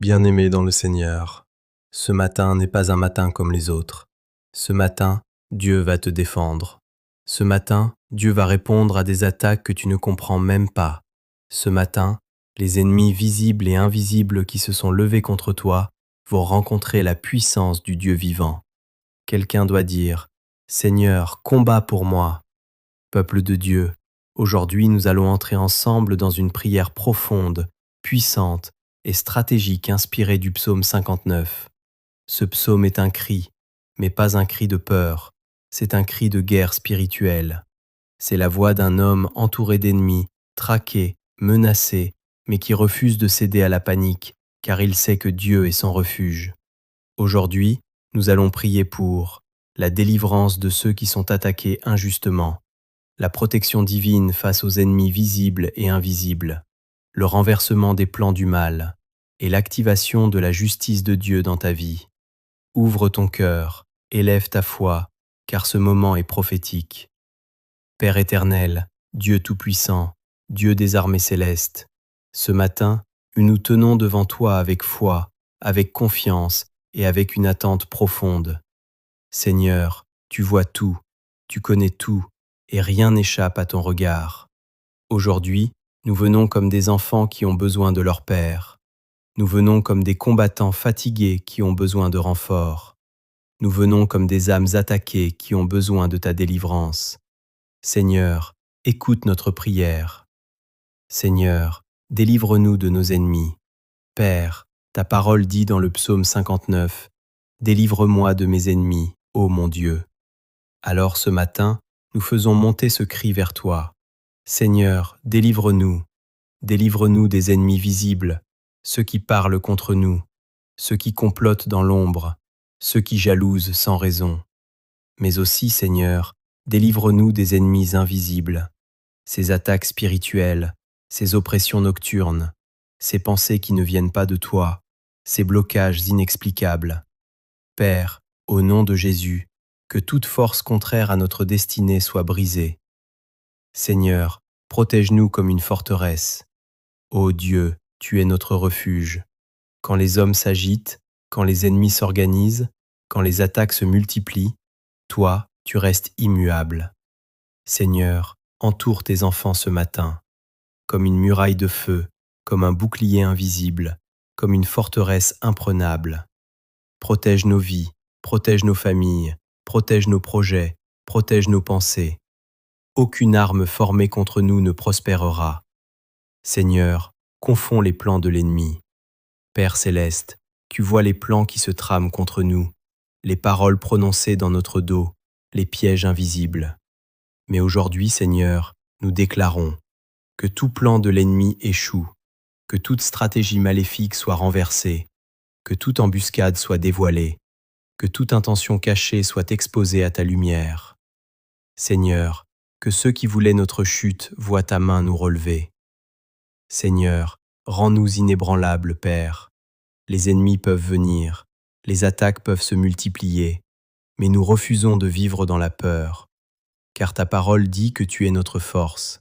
Bien-aimé dans le Seigneur, ce matin n'est pas un matin comme les autres. Ce matin, Dieu va te défendre. Ce matin, Dieu va répondre à des attaques que tu ne comprends même pas. Ce matin, les ennemis visibles et invisibles qui se sont levés contre toi vont rencontrer la puissance du Dieu vivant. Quelqu'un doit dire, « Seigneur, combat pour moi. » Peuple de Dieu, aujourd'hui nous allons entrer ensemble dans une prière profonde, puissante et stratégique inspirée du psaume 59. Ce psaume est un cri, mais pas un cri de peur, c'est un cri de guerre spirituelle. C'est la voix d'un homme entouré d'ennemis, traqué, menacé, mais qui refuse de céder à la panique, car il sait que Dieu est son refuge. Aujourd'hui, nous allons prier pour la délivrance de ceux qui sont attaqués injustement, la protection divine face aux ennemis visibles et invisibles, le renversement des plans du mal et l'activation de la justice de Dieu dans ta vie. Ouvre ton cœur, élève ta foi, car ce moment est prophétique. Père éternel, Dieu tout-puissant, Dieu des armées célestes, ce matin, nous nous tenons devant toi avec foi, avec confiance et avec une attente profonde. Seigneur, tu vois tout, tu connais tout, et rien n'échappe à ton regard. Aujourd'hui, nous venons comme des enfants qui ont besoin de leur Père. Nous venons comme des combattants fatigués qui ont besoin de renfort. Nous venons comme des âmes attaquées qui ont besoin de ta délivrance. Seigneur, écoute notre prière. Seigneur, délivre-nous de nos ennemis. Père, ta parole dit dans le psaume 59, « Délivre-moi de mes ennemis, ô mon Dieu. » Alors ce matin, nous faisons monter ce cri vers toi. Seigneur, délivre-nous. Délivre-nous des ennemis visibles, ceux qui parlent contre nous, ceux qui complotent dans l'ombre, ceux qui jalousent sans raison. Mais aussi, Seigneur, délivre-nous des ennemis invisibles, ces attaques spirituelles, ces oppressions nocturnes, ces pensées qui ne viennent pas de toi, ces blocages inexplicables. Père, au nom de Jésus, que toute force contraire à notre destinée soit brisée. Seigneur, protège-nous comme une forteresse. Ô Dieu, tu es notre refuge. Quand les hommes s'agitent, quand les ennemis s'organisent, quand les attaques se multiplient, toi, tu restes immuable. Seigneur, entoure tes enfants ce matin, comme une muraille de feu, comme un bouclier invisible, comme une forteresse imprenable. Protège nos vies, protège nos familles, protège nos projets, protège nos pensées. Aucune arme formée contre nous ne prospérera. Seigneur, confonds les plans de l'ennemi. Père céleste, tu vois les plans qui se trament contre nous, les paroles prononcées dans notre dos, les pièges invisibles. Mais aujourd'hui, Seigneur, nous déclarons que tout plan de l'ennemi échoue, que toute stratégie maléfique soit renversée, que toute embuscade soit dévoilée, que toute intention cachée soit exposée à ta lumière. Seigneur, que ceux qui voulaient notre chute voient ta main nous relever. Seigneur, rends-nous inébranlables, Père. Les ennemis peuvent venir, les attaques peuvent se multiplier, mais nous refusons de vivre dans la peur, car ta parole dit que tu es notre force.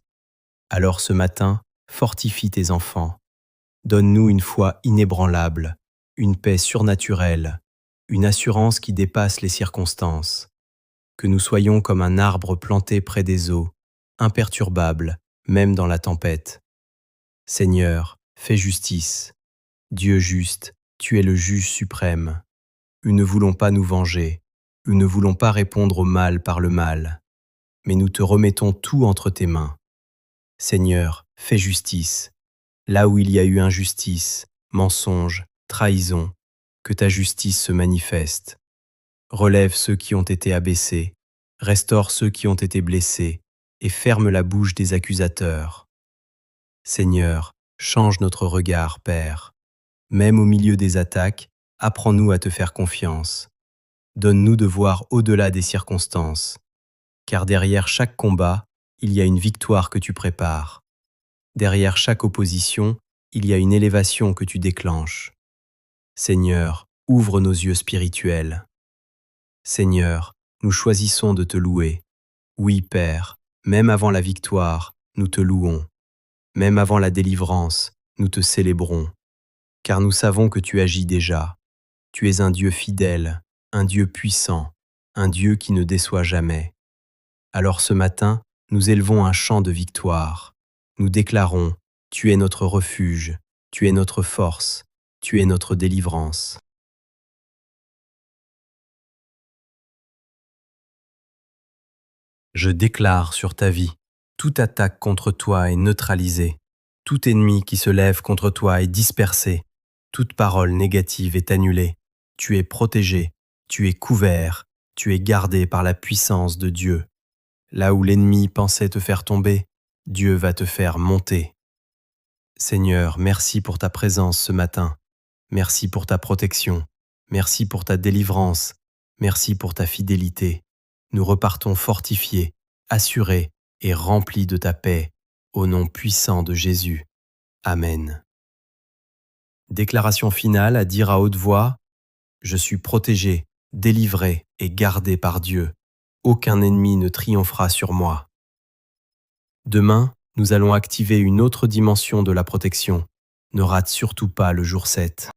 Alors ce matin, fortifie tes enfants. Donne-nous une foi inébranlable, une paix surnaturelle, une assurance qui dépasse les circonstances. Que nous soyons comme un arbre planté près des eaux, imperturbable, même dans la tempête. Seigneur, fais justice. Dieu juste, tu es le juge suprême. Nous ne voulons pas nous venger, nous ne voulons pas répondre au mal par le mal, mais nous te remettons tout entre tes mains. Seigneur, fais justice. Là où il y a eu injustice, mensonge, trahison, que ta justice se manifeste. Relève ceux qui ont été abaissés, restaure ceux qui ont été blessés, et ferme la bouche des accusateurs. Seigneur, change notre regard, Père. Même au milieu des attaques, apprends-nous à te faire confiance. Donne-nous de voir au-delà des circonstances, car derrière chaque combat, il y a une victoire que tu prépares. Derrière chaque opposition, il y a une élévation que tu déclenches. Seigneur, ouvre nos yeux spirituels. Seigneur, nous choisissons de te louer. Oui, Père, même avant la victoire, nous te louons. Même avant la délivrance, nous te célébrons. car nous savons que tu agis déjà. Tu es un Dieu fidèle, un Dieu puissant, un Dieu qui ne déçoit jamais. Alors ce matin, nous élevons un chant de victoire. Nous déclarons, tu es notre refuge, tu es notre force, tu es notre délivrance. Je déclare sur ta vie, toute attaque contre toi est neutralisée, tout ennemi qui se lève contre toi est dispersé, toute parole négative est annulée. Tu es protégé, tu es couvert, tu es gardé par la puissance de Dieu. Là où l'ennemi pensait te faire tomber, Dieu va te faire monter. Seigneur, merci pour ta présence ce matin. Merci pour ta protection. Merci pour ta délivrance. Merci pour ta fidélité. Nous repartons fortifiés, assurés et remplis de ta paix, au nom puissant de Jésus. Amen. Déclaration finale à dire à haute voix, je suis protégé, délivré et gardé par Dieu. Aucun ennemi ne triomphera sur moi. Demain, nous allons activer une autre dimension de la protection. Ne rate surtout pas le jour 7.